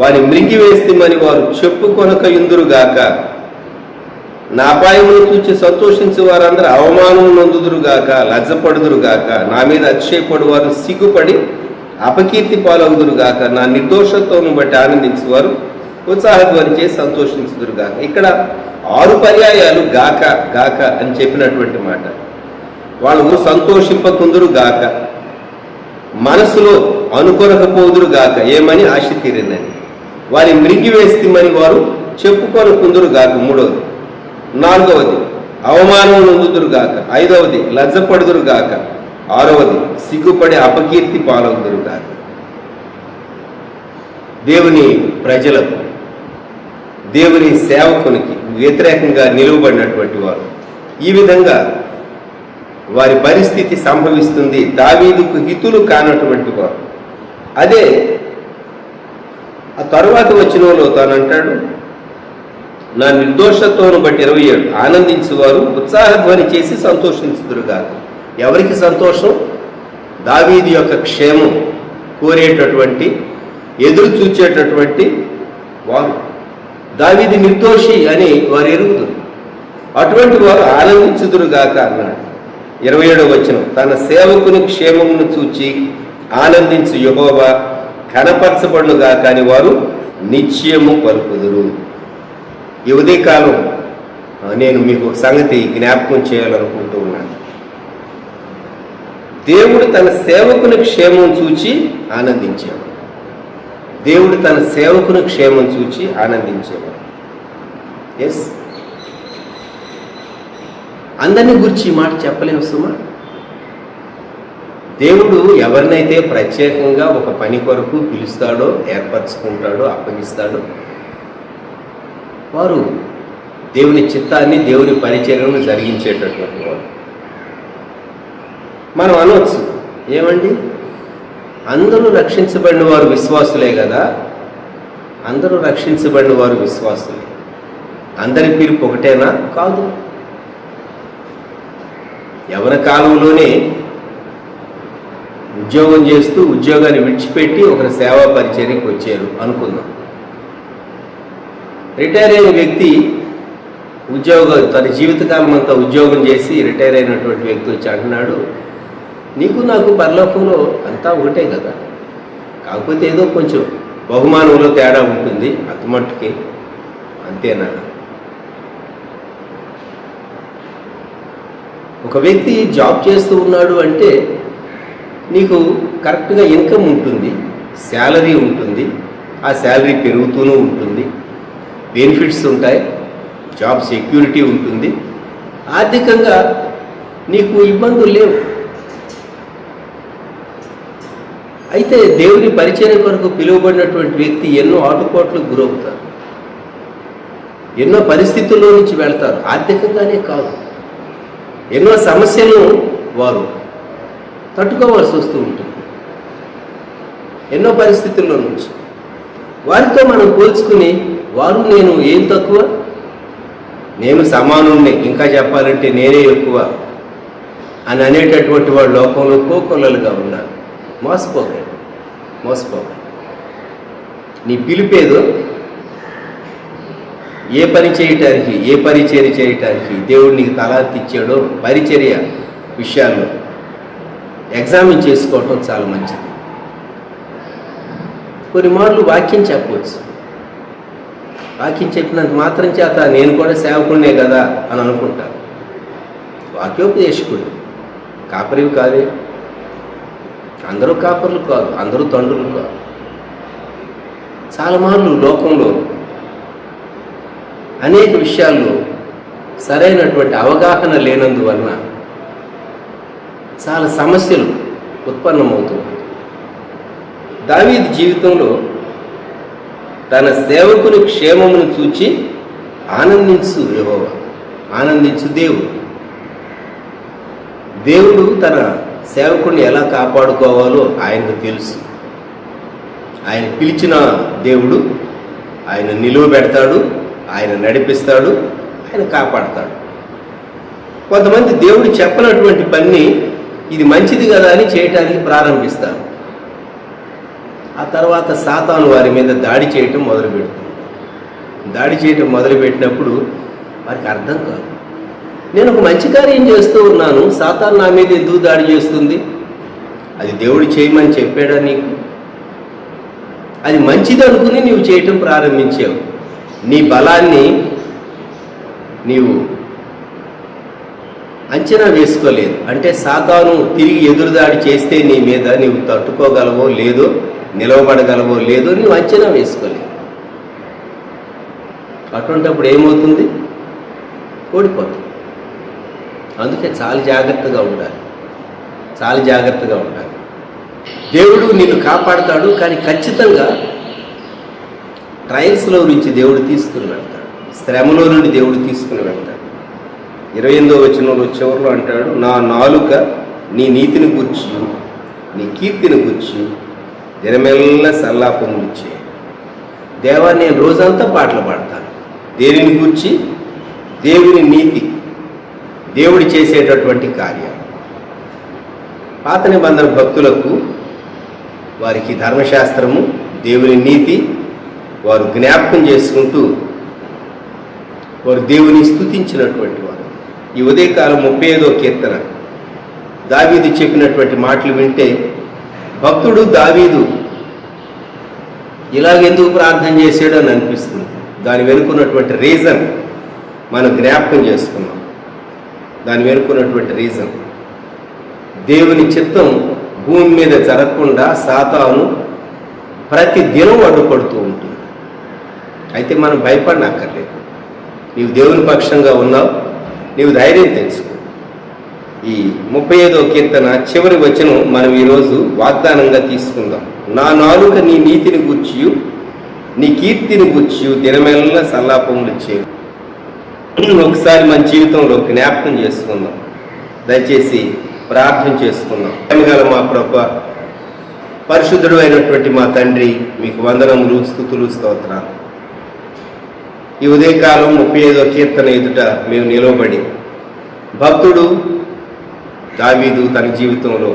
వారి మృంగివేస్తమని వారు చెప్పుకొనక ఇందురుగాక. నా అపాయమును చూచి సంతోషించే వారందరూ అవమానం నొందుదురుగాక, లజ్జపడుదురుగాక. నా మీద అతిశయపడు వారు సిగ్గుపడి అపకీర్తి పాలవుదురుగాక. నా నిర్దోషత్వం బట్టి ఆనందించేవారు ఉత్సాహధ్వని చేసి సంతోషించుదురుగాక. ఇక్కడ 6 పర్యాయాలు గాక గాక అని చెప్పినటువంటి మాట. వాళ్ళు సంతోషింపకుందురు గాక, మనసులో అనుకొనకపోదురు గాక, ఏమని ఆశ తీరిందని. వారి మృంగివేస్తమని వారు చెప్పుకొనకుందురు గాక. 3వది. 4వది అవమానం నొందుదురు గాక. 5వది లజ్జపడుదురు గాక. 6వది సిగ్గుపడి అపకీర్తి పాలవుదురు గాక. దేవుని ప్రజలకు, దేవుని సేవకునికి వ్యతిరేకంగా నిలువబడినటువంటి వారు ఈ విధంగా వారి పరిస్థితి సంభవిస్తుంది. దావీదుకు హితులు కానటువంటి వారు. అదే ఆ తరువాత వచనంలో తానంటాడు, నా నిర్దోషత్వం బట్టి 27 ఆనందించేవారు ఉత్సాహధ్వని చేసి సంతోషించుదురుగాక. ఎవరికి సంతోషం? దావీదు యొక్క క్షేమం కోరేటటువంటి, ఎదురు చూచేటటువంటి వారు. దావీదు నిర్దోషి అని వారు ఎరుగుదురు, అటువంటి వారు ఆనందించుదురుగాక అన్నాడు. 27వ వచనం, తన సేవకుని క్షేమమును చూచి ఆనందించు యెహోవా కనపరచబడునుగా, కానీ వారు నిశ్చయము పలుకుదురు. ఈ ఉదయకాలం నేను మీకు ఒక సంగతి జ్ఞాపకం చేయాలనుకుంటూ ఉన్నాను. దేవుడు తన సేవకుని క్షేమం చూచి ఆనందించేవాడు. దేవుడు తన సేవకుని క్షేమం చూచి ఆనందించేవాడు. ఎస్, అందరినీ గురించి ఈ మాట చెప్పలేము సుమా. దేవుడు ఎవరినైతే ప్రత్యేకంగా ఒక పని కొరకు పిలుస్తాడో, ఏర్పరచుకుంటాడో, అప్పగిస్తాడో వారు దేవుని చిత్తాన్ని, దేవుని పరిచర్యను జరిగించేటటువంటి వారు. మనం అనవచ్చు, ఏమండి అందరూ రక్షించబడిన వారు విశ్వాసులే కదా, అందరూ రక్షించబడిన వారు విశ్వాసులే, అందరి పిలుపు ఒకటేనా? కాదు. యవన కాలంలోనే ఉద్యోగం చేస్తూ ఉద్యోగాన్ని విడిచిపెట్టి ఒకరి సేవా పరిచర్యకి వచ్చారు అనుకుందాం. రిటైర్ అయిన వ్యక్తి తన జీవితకాలం అంతా ఉద్యోగం చేసి రిటైర్ అయినటువంటి వ్యక్తి వచ్చి అంటున్నాడు, నీకు నాకు పరలోకంలో అంతా ఒకటే కదా, కాకపోతే ఏదో కొంచెం బహుమానంలో తేడా ఉంటుంది, అంతమట్టుకి అంతేనా? ఒక వ్యక్తి జాబ్ చేస్తూ ఉన్నాడు అంటే నీకు కరెక్ట్గా ఇన్కమ్ ఉంటుంది, శాలరీ ఉంటుంది, ఆ శాలరీ పెరుగుతూనే ఉంటుంది, బెనిఫిట్స్ ఉంటాయి, జాబ్ సెక్యూరిటీ ఉంటుంది, ఆర్థికంగా నీకు ఇబ్బందులు లేవు. అయితే దేవుని పరిచర్య కొరకు పిలువబడినటువంటి వ్యక్తి ఎన్నో ఆటుపోట్లకు గురవుతారు, ఎన్నో పరిస్థితుల్లో నుంచి వెళ్తారు, ఆర్థికంగానే కాదు, ఎన్నో సమస్యలను వారు తట్టుకోవాల్సి వస్తూ ఉంటుంది. ఎన్నో పరిస్థితుల్లో నుంచి వారితో మనం పోల్చుకుని వారు నేను ఏం తక్కువ, నేను సమానుణ్ణి, ఇంకా చెప్పాలంటే నేనే ఎక్కువ అని అనేటటువంటి వాడు లోకంలో కోకొల్లలుగా ఉన్నారు. మోసపోకండి. నీ పిలిపేదో ఏ పని చేయటానికి, ఏ పరిచర్య చేయటానికి దేవుడు నీకు తలాంతి ఇచ్చాడో పరిచర్య విషయాల్లో ఎగ్జామిన్ చేసుకోవటం చాలా మంచిది. కొన్ని మార్లు వాక్యం చెప్పవచ్చు, వాక్యం చెప్పినంత మాత్రం చేత నేను కూడా సేవకుడినే కదా అని అనుకుంటాను. వాక్యోపదేశకుడు, కాపరివి కాదే, అందరూ కాపరులు కాదు, అందరూ తండ్రులు కాదు. చాలా మార్లు లోకంలో అనేక విషయాల్లో సరైనటువంటి అవగాహన లేనందువలన చాలా సమస్యలు ఉత్పన్నమవుతుంది. దావీదు జీవితంలో తన సేవకుని క్షేమమును చూచి ఆనందించు యెహోవా, ఆనందించు దేవుడు తన సేవకుడిని ఎలా కాపాడుకోవాలో ఆయనకు తెలుసు. ఆయన పిలిచిన దేవుడు ఆయన నిలువబెడతాడు, ఆయన నడిపిస్తాడు, ఆయన కాపాడతాడు. కొంతమంది దేవుడు చెప్పనటువంటి పని ఇది మంచిది కదా అని చేయటానికి ప్రారంభిస్తారు. ఆ తర్వాత సాతాను వారి మీద దాడి చేయటం మొదలుపెడుతుంది. దాడి చేయటం మొదలుపెట్టినప్పుడు వారికి అర్థం కాదు, నేను ఒక మంచి కార్యం చేస్తూ ఉన్నాను, సాతాను నా మీద ఎందుకు దాడి చేస్తుంది? అది దేవుడు చేయమని చెప్పాడా నీకు? అది మంచిది అనుకుని నీవు చేయటం ప్రారంభించావు. నీ బలాన్ని నీవు అంచనా వేసుకోలేదు. అంటే సాతాను తిరిగి ఎదురుదాడి చేస్తే నీ మీద నీవు తట్టుకోగలవో లేదో, నిలవబడగలవో లేదో నీవు అంచనా వేసుకోలేదు. అటువంటిప్పుడు ఏమవుతుంది? ఓడిపోతుంది. అందుకే చాలా జాగ్రత్తగా ఉండాలి, చాలా జాగ్రత్తగా ఉండాలి. దేవుడు నిన్ను కాపాడతాడు, కానీ ఖచ్చితంగా ట్రయల్స్లో నుంచి దేవుడు తీసుకుని వెళ్తాడు, శ్రమలో నుండి దేవుడు తీసుకుని వెళ్తాడు. 28వ వచనంలో చివరిలో అంటాడు, నా నాలుక నీ నీతిని గూర్చి నీ కీర్తిని గూర్చి దినమెల్లా సల్లాపము ఇచ్చే. దేవా, నేను రోజంతా పాటలు పాడతాను. దేనిని గూర్చి? దేవుని నీతి, దేవుడు చేసేటటువంటి కార్యాలు. పాత నిబంధన భక్తులకు వారికి ధర్మశాస్త్రము, దేవుని నీతి వారు జ్ఞాపకం చేసుకుంటూ వారు దేవుని స్తుతించినటువంటి వారు. ఈ ఉదయకాలం 35వ కీర్తన దావీదు చెప్పినటువంటి మాటలు వింటే భక్తుడు దావీదు ఇలాగెందుకు ప్రార్థన చేశాడు అని అనిపిస్తుంది. దాని వెనుకున్నటువంటి రీజన్ మనం జ్ఞాపకం చేసుకున్నాం. దాని వెనుకున్నటువంటి రీజన్, దేవుని చిత్తం భూమి మీద జరగకుండా సాతాను ప్రతి దినం అడ్డుపడుతూ ఉంటుంది. అయితే మనం భయపడనక్కర్లేదు. నీవు దేవుని పక్షంగా ఉన్నావు, నీవు ధైర్యం తెచ్చుకో. ఈ 35వ కీర్తన చివరి వచనం మనం ఈరోజు వాగ్దానంగా తీసుకుందాం. నా నాలుక నీ నీతిని గూర్చియు నీ కీర్తిని గూర్చియు దినమెల్లా సల్లాపములు చేయు. ఒకసారి మన జీవితంలో జ్ఞాపకం చేసుకుందాం. దయచేసి ప్రార్థన చేసుకుందాం. ప్రేమగల మా ప్రభువా, పరిశుద్ధుడు అయినటువంటి మా తండ్రి, మీకు వందనములు, స్తుతులు, స్తోత్రాలు. ఈ ఉదయకాలం 35వ కీర్తన ఎదుట మేము నిలవబడి, భక్తుడు దావీదు తన జీవితంలో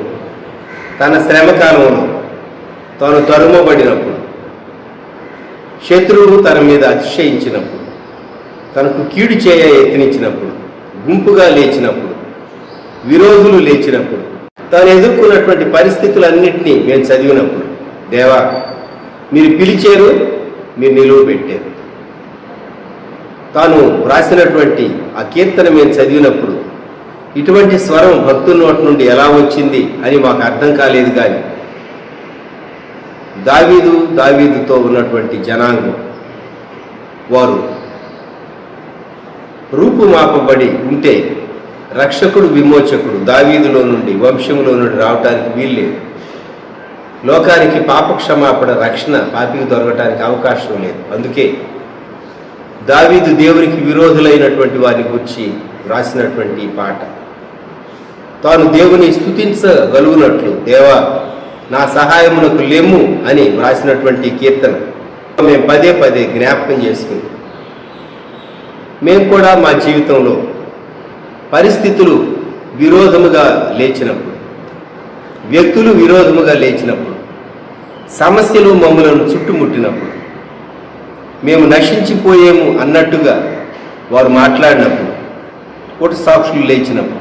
తన శ్రమకాలంలో తాను తరుమబడినప్పుడు, శత్రువు తన మీద అతిశయించినప్పుడు, తనకు కీడు చేయ యత్నించినప్పుడు, గుంపుగా లేచినప్పుడు, విరోధులు లేచినప్పుడు, తాను ఎదుర్కొన్నటువంటి పరిస్థితులన్నింటినీ మేము చదివినప్పుడు, దేవా మీరు పిలిచారు, మీరు నిలువ పెట్టారు. తాను వ్రాసినటువంటి ఆ కీర్తన మేము చదివినప్పుడు ఇటువంటి స్వరం భక్తుల నోటి నుండి ఎలా వచ్చింది అని మాకు అర్థం కాలేదు. కానీ దావీదుతో ఉన్నటువంటి జనాంగం వారు రూపుమాపబడి ఉంటే రక్షకుడు, విమోచకుడు దావీదులో నుండి, వంశంలో నుండి రావటానికి వీల్లేదు. లోకానికి పాపక్షమాపణ, రక్షణ పాపికి దొరకటానికి అవకాశం లేదు. అందుకే దావీదు దేవునికి విరోధులైనటువంటి వారిని గురించి వ్రాసినటువంటి పాట, తాను దేవుని స్తుతించగలుగునట్లు దేవా నా సహాయమునకు లెమ్ము అని వ్రాసినటువంటి కీర్తన మేము పదే పదే జ్ఞాపకం చేసుకుని, మేము కూడా మా జీవితంలో పరిస్థితులు విరోధముగా లేచినప్పుడు, వ్యక్తులు విరోధముగా లేచినప్పుడు, సమస్యలు మమ్మలను చుట్టుముట్టినప్పుడు, మేము నశించిపోయేము అన్నట్టుగా వారు మాట్లాడినప్పుడు, కోటి సాక్షులు లేచినప్పుడు,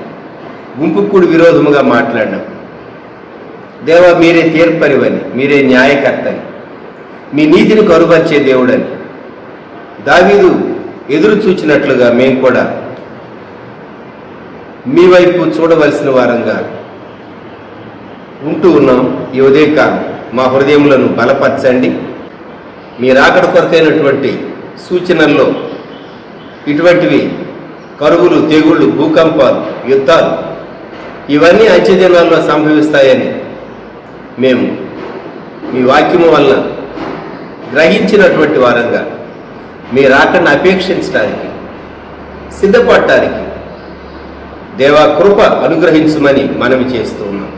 గుంపుకూడి విరోధముగా మాట్లాడినప్పుడు, దేవా మీరే తీర్పరివని, మీరే న్యాయకర్తని, మీ నీతిని కరుపరిచే దేవుడని దావీదు ఎదురు చూచినట్లుగా మేము కూడా మీ వైపు చూడవలసిన వారంగా ఉంటూ ఉన్నాం. ఈ ఉదయకాలం మా హృదయములను బలపరచండి. మీ రాకడ కొరకైనటువంటి సూచనల్లో ఇటువంటివి కరువులు, తెగుళ్ళు, భూకంపాలు, యుద్ధాలు ఇవన్నీ అంచె దినాల్లో సంభవిస్తాయని మేము మీ వాక్యము వలన గ్రహించినటువంటి వారంగా మీ రాకడను అపేక్షించడానికి, సిద్ధపడటానికి దేవా కృప అనుగ్రహించమని మనవి చేస్తూ ఉన్నాం.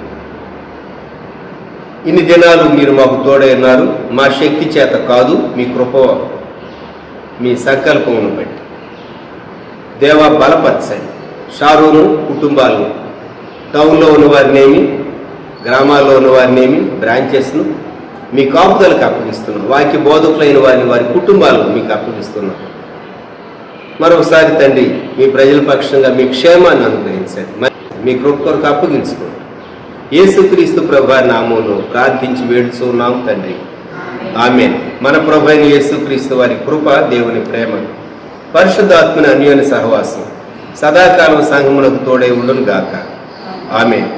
ఇన్ని దినాలు మీరు మాకు తోడై ఉన్నారు. మా శక్తి చేత కాదు, మీ కృప, మీ సంకల్పమును బట్టి దేవా బలపరచండి. షారోను కుటుంబాలను, టౌన్లో ఉన్నవారినేమి, గ్రామాల్లో ఉన్నవారినేమి, బ్రాంచెస్ను మీ కాపుదలకు అప్పగిస్తున్నాం. వాక్య బోధకులైన వారిని, వారి కుటుంబాలను మీకు అప్పగిస్తున్నాం. మరొకసారి తండ్రి, మీ ప్రజల పక్షంగా మీ క్షేమాన్ని అనుగ్రహించండి. మీ కృప కొరకు అప్పగించుకోండి. యేసుక్రీస్తు ప్రభువా నామములో ప్రార్థించి వేడుచున్నాం తండ్రి, ఆమేన్. మన ప్రభు అయిన యేసుక్రీస్తు వారి కృప, దేవుని ప్రేమ, పరిశుద్ధాత్మని అన్యోన్య సహవాసం సదాకాలం సంఘమునకు తోడై ఉండును గాక. ఆమేన్.